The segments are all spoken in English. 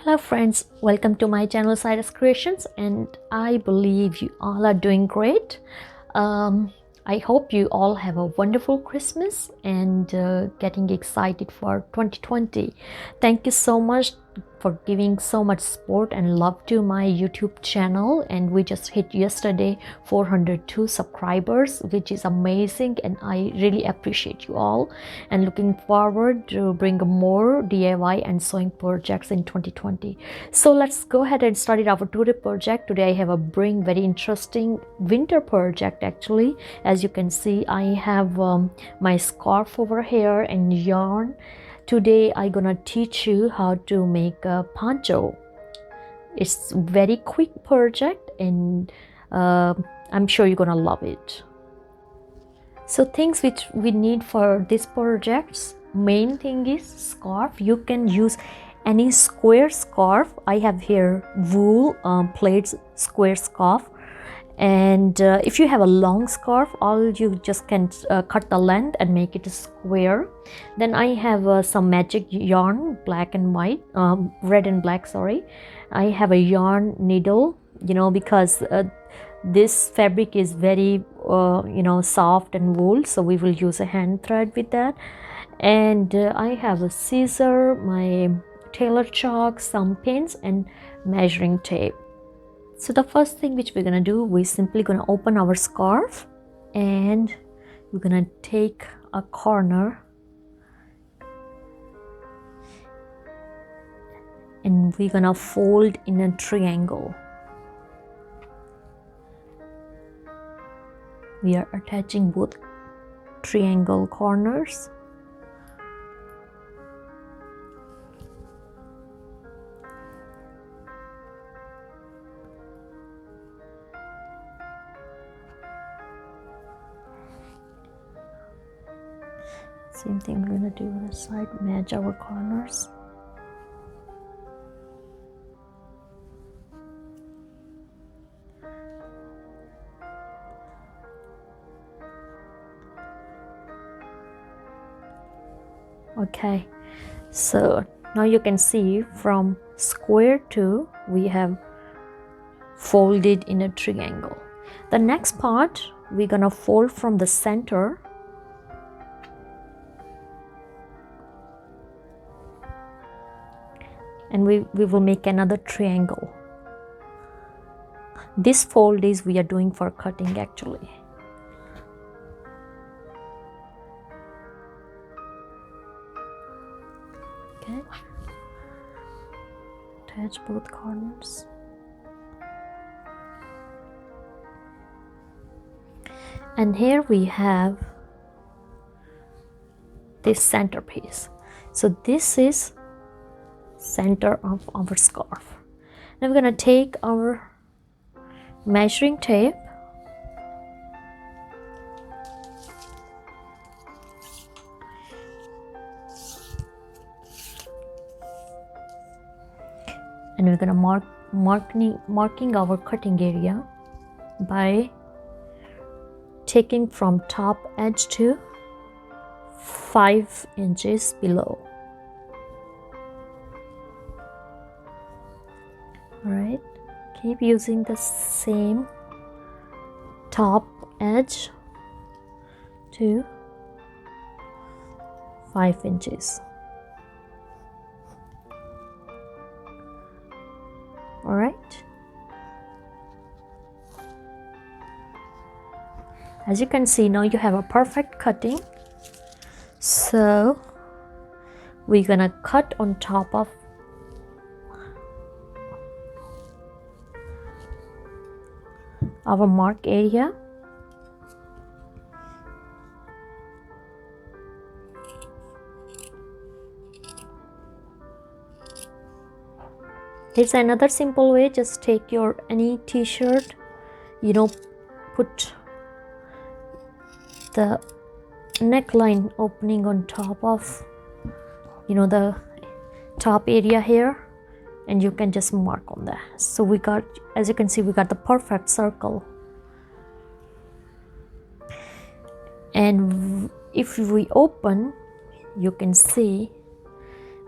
Hello friends, welcome to my channel Saira's Creations, and I believe you all are doing great. I hope you all have a wonderful Christmas and getting excited for 2020. Thank you so much for giving so much support and love to my YouTube channel, and we just hit yesterday 402 subscribers, which is amazing, and I really appreciate you all and looking forward to bring more DIY and sewing projects in 2020. So let's go ahead and start it our today project. Today I have a very interesting winter project actually. As you can see, I have my scarf over here and yarn. Today I'm gonna teach you how to make a poncho. It's very quick project, and I'm sure you're gonna love it. So things which we need for this project, main thing is scarf. You can use any square scarf. I have here wool plaits square scarf, and if you have a long scarf, all you just can cut the length and make it a square. Then I have some magic yarn, black and white, red and black, sorry. I have a yarn needle, because this fabric is very soft and wool, so we will use a hand thread with that. And I have a scissor, my tailor chalk, some pins, and measuring tape. So the first thing which we're gonna do, we're simply gonna open our scarf and we're gonna take a corner and we're gonna fold in a triangle. We are attaching both triangle corners. Same thing we're gonna do on the side, match our corners. Okay, so now you can see from square to we have folded in a triangle. The next part, we're gonna fold from the center and we will make another triangle. This fold is we are doing for cutting actually. Okay, attach both corners. And here we have this centerpiece. So this is center of our scarf. Now we're going to take our measuring tape and we're going to marking our cutting area by taking from top edge to 5 inches below. Alright, keep using the same top edge to 5 inches. Alright, as you can see, now you have a perfect cutting. So we're gonna cut on top of our mark area. There's another simple way. Just take your any t-shirt, put the neckline opening on top of the top area here, and you can just mark on that. So we got, as you can see, we got the perfect circle. And if we open, you can see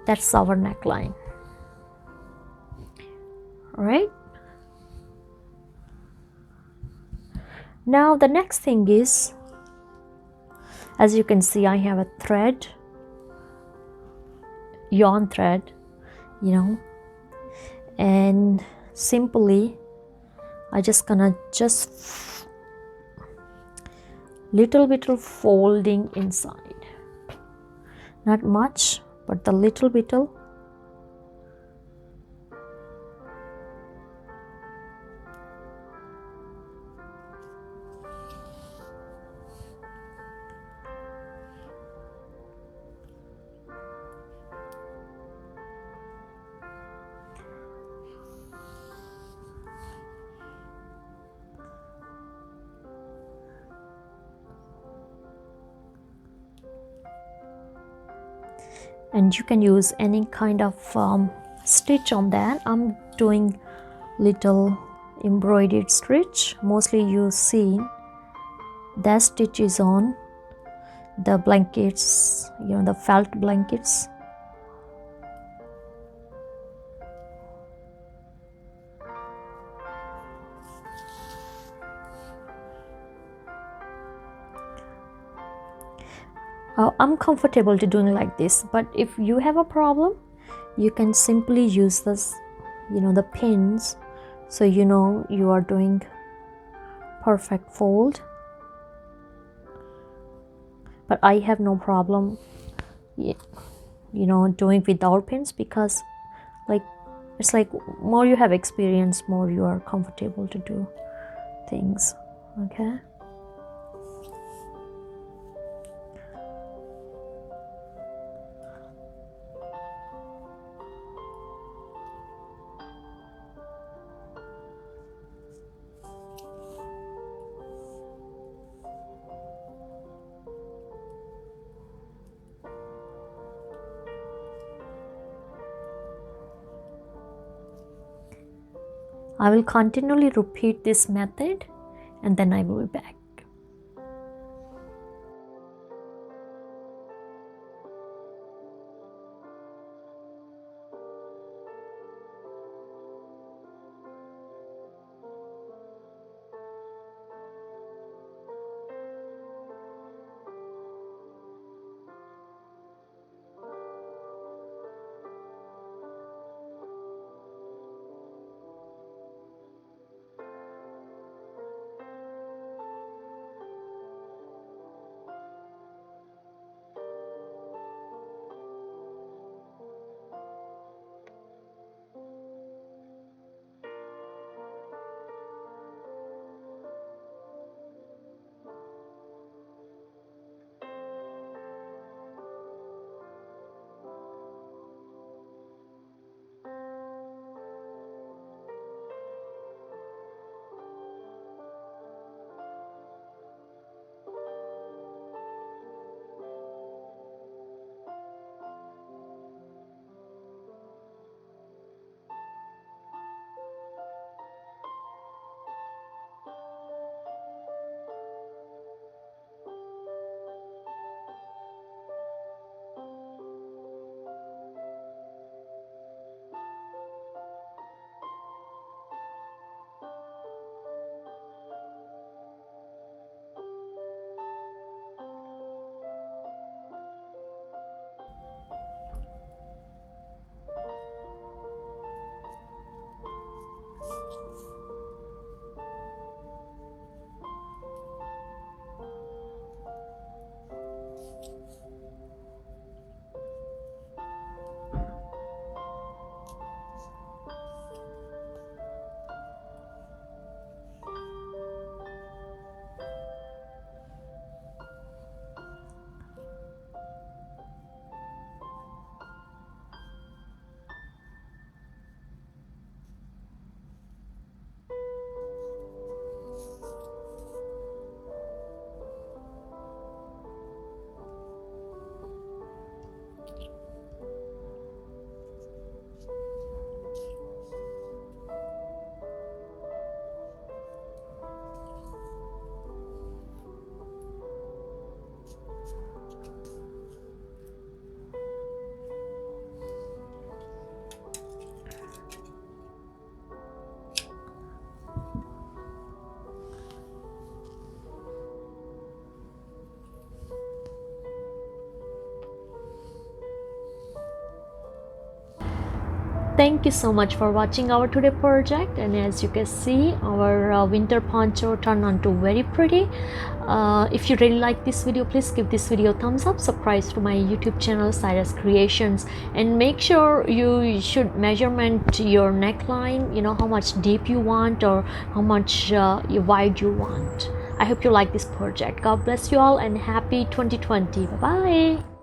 that's our neckline. All right. Now the next thing is, as you can see, I have a thread, yarn thread, you know, and simply I just gonna just little bit of folding inside, not much, but the little bit. And you can use any kind of stitch on that. I'm doing little embroidered stitch. Mostly you see that stitch is on the blankets, you know, the felt blankets. I'm comfortable to doing like this, but if you have a problem, you can simply use this, you know, the pins, so you know you are doing perfect fold. But I have no problem, you know, doing without pins, because like it's like more you have experience, more you are comfortable to do things. Okay. I will continually repeat this method and then I will be back. Thank you so much for watching our today project, and as you can see, our winter poncho turned out to very pretty. If you really like this video, please give this video a thumbs up, subscribe to my YouTube channel Saira's Creations, and make sure you should measurement your neckline, you know, how much deep you want or how much wide you want. I hope you like this project. God bless you all and happy 2020. Bye bye.